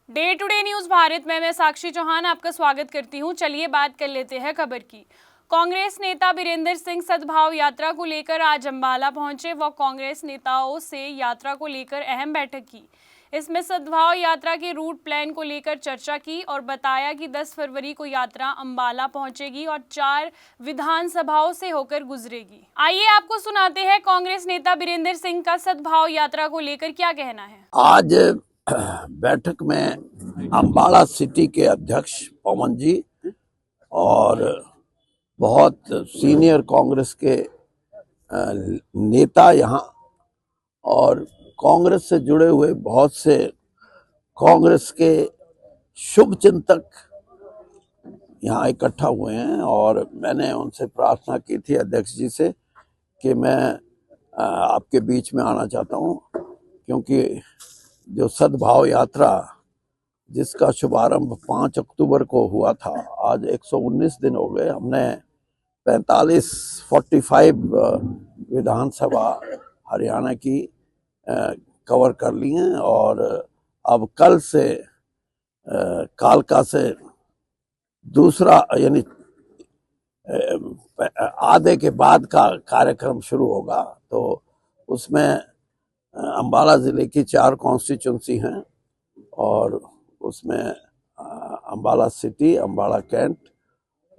Day to day news Bharat में मैं साक्षी चौहान आपका स्वागत करती हूं। चलिए बात कर लेते हैं खबर की। कांग्रेस नेता बीरेंद्र सिंह सद्भाव यात्रा को लेकर आज अंबाला पहुंचे व कांग्रेस नेताओं से यात्रा को लेकर अहम बैठक की। इसमें सद्भाव यात्रा के रूट प्लान को लेकर चर्चा की और बताया कि 10 फरवरी को यात्रा अंबाला पहुंचेगी और 4 विधानसभाओं से होकर गुजरेगी। आइए आपको सुनाते हैं कांग्रेस नेता बीरेंद्र सिंह का सद्भाव यात्रा को लेकर क्या कहना है। आज बैठक में अंबाला सिटी के अध्यक्ष पवन जी और बहुत सीनियर कांग्रेस के नेता यहाँ और कांग्रेस से जुड़े हुए बहुत से कांग्रेस के शुभ चिंतक यहाँ इकट्ठा हुए हैं और मैंने उनसे प्रार्थना की थी अध्यक्ष जी से कि मैं आपके बीच में आना चाहता हूँ, क्योंकि जो सद्भाव यात्रा जिसका शुभारंभ 5 अक्टूबर को हुआ था, आज 119 दिन हो गए। हमने 45 विधानसभा हरियाणा की कवर कर ली हैं और अब कल से कालका से दूसरा यानी आधे के बाद का कार्यक्रम शुरू होगा। तो उसमें अंबाला ज़िले की 4 कॉन्स्टिट्यूंसी हैं और उसमें अंबाला सिटी, अंबाला कैंट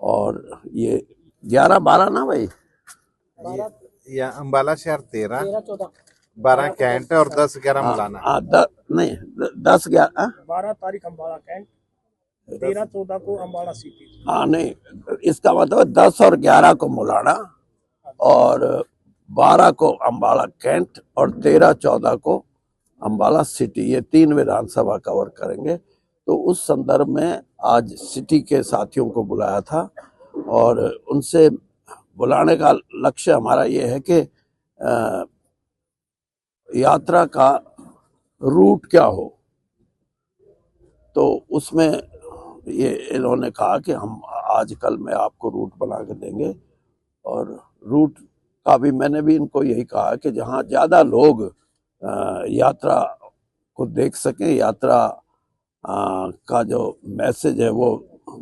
और ये 11-12 ना भाई, या अंबाला शहर 13-12 कैंट और 10-11 मुलाना। नहीं 10-11 12 तारीख अंबाला कैंट, 13-14 को अंबाला सिटी। हाँ नहीं, इसका मतलब 10 और 11 को मुलाना और 12 को अंबाला कैंट और 13-14 को अंबाला सिटी, ये 3 विधानसभा कवर करेंगे। तो उस संदर्भ में आज सिटी के साथियों को बुलाया था और उनसे बुलाने का लक्ष्य हमारा ये है कि यात्रा का रूट क्या हो। तो उसमें ये इन्होंने कहा कि हम आज कल में आपको रूट बना के देंगे और रूट का भी मैंने भी इनको यही कहा कि जहाँ ज़्यादा लोग यात्रा को देख सकें, यात्रा का जो मैसेज है वो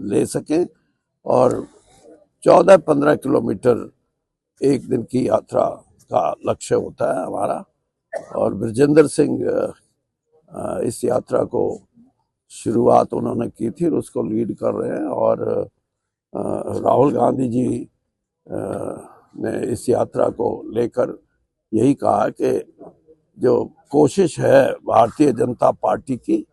ले सकें और 14-15 किलोमीटर एक दिन की यात्रा का लक्ष्य होता है हमारा। और बृजेंद्र सिंह इस यात्रा को शुरुआत उन्होंने की थी और उसको लीड कर रहे हैं और राहुल गांधी जी ने इस यात्रा को लेकर यही कहा कि जो कोशिश है भारतीय जनता पार्टी की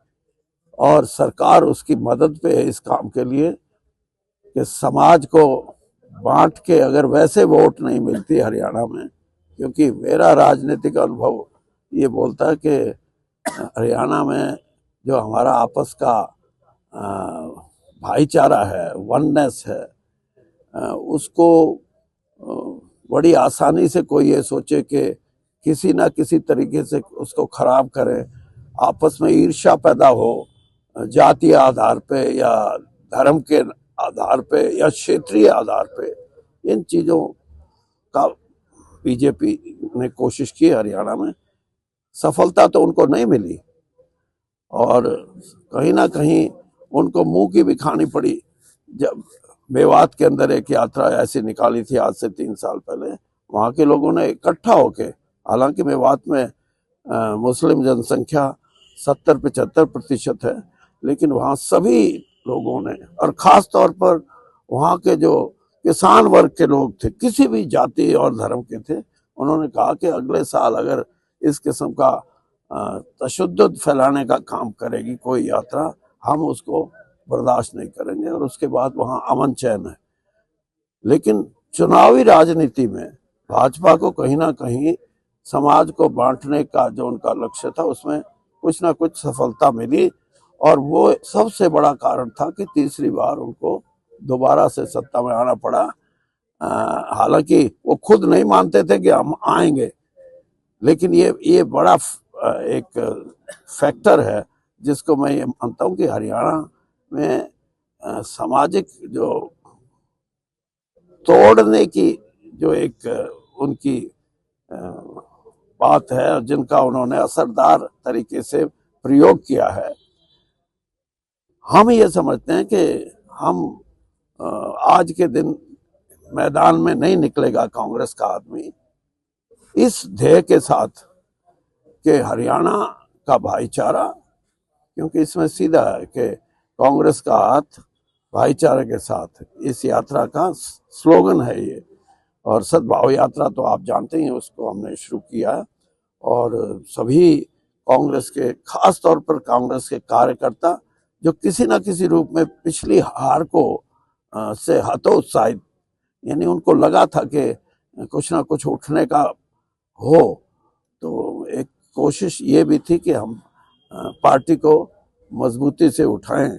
और सरकार उसकी मदद पे है इस काम के लिए कि समाज को बांट के अगर वैसे वोट नहीं मिलती हरियाणा में, क्योंकि मेरा राजनीतिक अनुभव ये बोलता है कि हरियाणा में जो हमारा आपस का भाईचारा है, वननेस है, उसको बड़ी आसानी से कोई ये सोचे कि किसी ना किसी तरीके से उसको खराब करें, आपस में ईर्ष्या पैदा हो जातीय आधार पे या धर्म के आधार पे या क्षेत्रीय आधार पे। इन चीज़ों का बीजेपी ने कोशिश की हरियाणा में, सफलता तो उनको नहीं मिली और कहीं ना कहीं उनको मुंह की भी खानी पड़ी। जब मेवात के अंदर एक यात्रा ऐसी निकाली थी आज से 3 साल पहले, वहाँ के लोगों ने इकट्ठा होके, हालांकि मेवात में मुस्लिम जनसंख्या 70-75% है, लेकिन वहाँ सभी लोगों ने और ख़ास तौर पर वहाँ के जो किसान वर्ग के लोग थे, किसी भी जाति और धर्म के थे, उन्होंने कहा कि अगले साल अगर इस किस्म का तशद्दुद फैलाने का काम करेगी कोई यात्रा, हम उसको बर्दाश्त नहीं करेंगे और उसके बाद वहाँ अमन चैन है। लेकिन चुनावी राजनीति में भाजपा को कहीं ना कहीं समाज को बांटने का जो उनका लक्ष्य था उसमें कुछ ना कुछ सफलता मिली और वो सबसे बड़ा कारण था कि तीसरी बार उनको दोबारा से सत्ता में आना पड़ा। हालांकि वो खुद नहीं मानते थे कि हम आएंगे, लेकिन ये बड़ा एक फैक्टर है जिसको मैं ये मानता हूँ कि हरियाणा में सामाजिक जो तोड़ने की जो एक उनकी बात है, जिनका उन्होंने असरदार तरीके से प्रयोग किया है, हम ये समझते हैं कि हम आज के दिन मैदान में नहीं निकलेगा कांग्रेस का आदमी इस ध्येय के साथ कि हरियाणा का भाईचारा, क्योंकि इसमें सीधा है कि कांग्रेस का हाथ भाईचारे के साथ, इस यात्रा का स्लोगन है ये। और सद्भाव यात्रा तो आप जानते हैं, उसको हमने शुरू किया है और सभी कांग्रेस के, खास तौर पर कांग्रेस के कार्यकर्ता जो किसी ना किसी रूप में पिछली हार को से हतोत्साहित, यानी उनको लगा था कि कुछ ना कुछ उठने का हो, तो एक कोशिश ये भी थी कि हम पार्टी को मजबूती से उठाएं।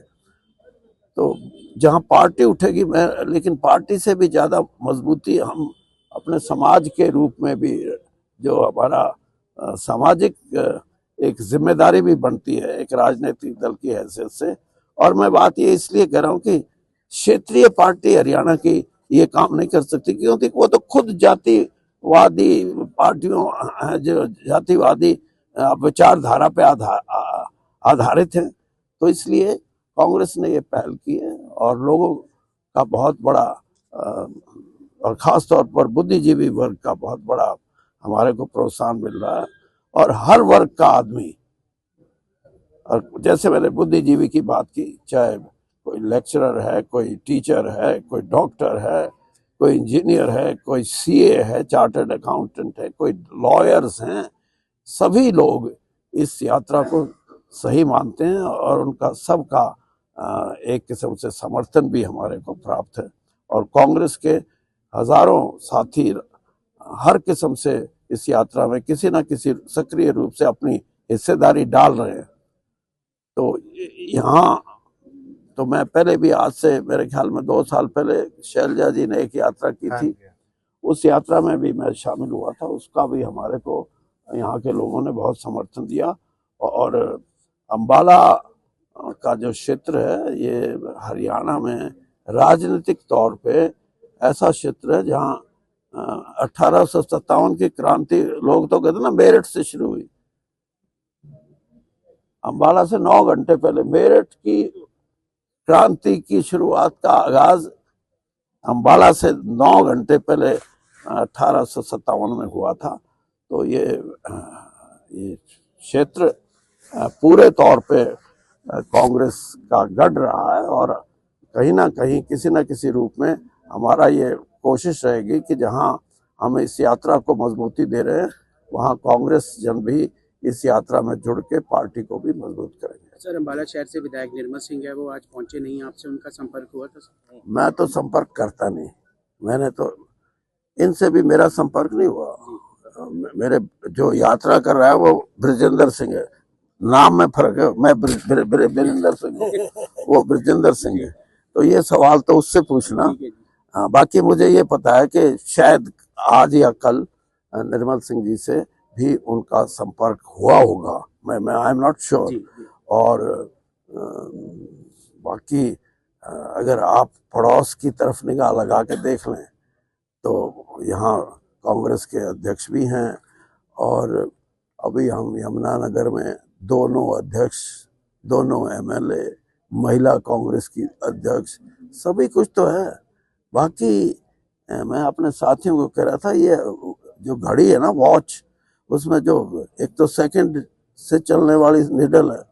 तो जहां पार्टी उठेगी, लेकिन पार्टी से भी ज्यादा मजबूती हम अपने समाज के रूप में भी, जो हमारा सामाजिक एक जिम्मेदारी भी बनती है एक राजनीतिक दल की हैसियत से। और मैं बात ये इसलिए कह रहा हूँ कि क्षेत्रीय पार्टी हरियाणा की ये काम नहीं कर सकती, क्योंकि वो तो खुद जातिवादी पार्टियों, जो जातिवादी विचारधारा पे आधारित है। तो इसलिए कांग्रेस ने ये पहल की है और लोगों का बहुत बड़ा और खास तौर पर बुद्धिजीवी वर्ग का बहुत बड़ा हमारे को प्रोत्साहन मिल रहा है। और हर वर्ग का आदमी, और जैसे मैंने बुद्धिजीवी की बात की, चाहे कोई लेक्चरर है, कोई टीचर है, कोई डॉक्टर है, कोई इंजीनियर है, कोई सीए है, चार्टर्ड अकाउंटेंट है, कोई लॉयर्स हैं, सभी लोग इस यात्रा को सही मानते हैं और उनका सबका एक किस्म से समर्थन भी हमारे को प्राप्त है। और कांग्रेस के हजारों साथी हर किस्म से इस यात्रा में किसी न किसी सक्रिय रूप से अपनी हिस्सेदारी डाल रहे हैं। तो यहाँ तो मैं पहले भी, आज से मेरे ख्याल में 2 साल पहले शैलजा जी ने एक यात्रा की थी, उस यात्रा में भी मैं शामिल हुआ था। उसका भी हमारे को यहाँ के लोगों ने बहुत समर्थन दिया। और अंबाला का जो क्षेत्र है, ये हरियाणा में राजनीतिक तौर पे ऐसा क्षेत्र है जहाँ 1857 की क्रांति, लोग तो कहते ना मेरठ से शुरू हुई। अंबाला से 9 घंटे पहले मेरठ की क्रांति की शुरुआत का आगाज अंबाला से 9 घंटे पहले 1857 में हुआ था। तो ये क्षेत्र पूरे तौर पे कांग्रेस का गढ़ रहा है और कहीं ना कहीं किसी न किसी रूप में हमारा ये कोशिश रहेगी कि जहां हम इस यात्रा को मजबूती दे रहे हैं, वहां कांग्रेस जन भी इस यात्रा में जुड़ के पार्टी को भी मजबूत करेंगे। सर, अंबाला शहर से विधायक निर्मल सिंह है, वो आज पहुंचे नहीं, आपसे उनका संपर्क हुआ था? मैं तो संपर्क करता नहीं, मैंने तो इनसे भी मेरा संपर्क नहीं हुआ। मेरे जो यात्रा कर रहा है वो ब्रिजेंद्र सिंह है, नाम में फर्क है, मैं ब्रिजेंद्र सिंह, वो ब्रिजेंद्र सिंह है। तो ये सवाल तो उससे पूछना। बाकी मुझे ये पता है कि शायद आज या कल निर्मल सिंह जी से भी उनका संपर्क हुआ होगा, मैं आई एम नॉट श्योर। और बाकी अगर आप पड़ोस की तरफ निगाह लगा के देख लें तो यहाँ कांग्रेस के अध्यक्ष भी हैं और अभी हम यमुनानगर में दोनों अध्यक्ष, दोनों एमएलए, महिला कांग्रेस की अध्यक्ष, सभी कुछ तो है। बाकी मैं अपने साथियों को कह रहा था, ये जो घड़ी है ना, वॉच, उसमें जो एक तो सेकंड से चलने वाली निडल है,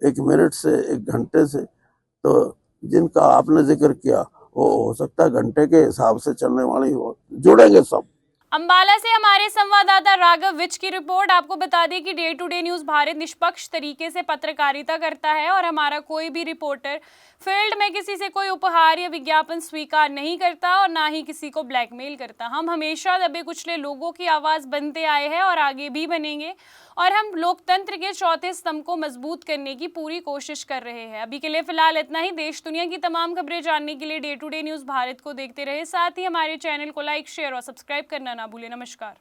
1 मिनट से 1 घंटे से, तो जिनका आपने जिक्र किया वो हो सकता है घंटे के हिसाब से चलने वाली हो, जुड़ेंगे सब। अंबाला से हमारे संवाददाता राघव विज की रिपोर्ट। आपको बता दें कि day to day news Bharat निष्पक्ष तरीके से पत्रकारिता करता है और हमारा कोई भी रिपोर्टर फील्ड में किसी से कोई उपहार या विज्ञापन स्वीकार नहीं करता और ना ही किसी को ब्लैकमेल करता। हम हमेशा दबे कुचले लोगों की आवाज़ बनते आए हैं और आगे भी बनेंगे और हम लोकतंत्र के चौथे स्तंभ को मजबूत करने की पूरी कोशिश कर रहे हैं। अभी के लिए फिलहाल इतना ही। देश दुनिया की तमाम खबरें जानने के लिए day to day news Bharat को देखते रहे, साथ ही हमारे चैनल को लाइक, शेयर और सब्सक्राइब करना ना भूलें। नमस्कार।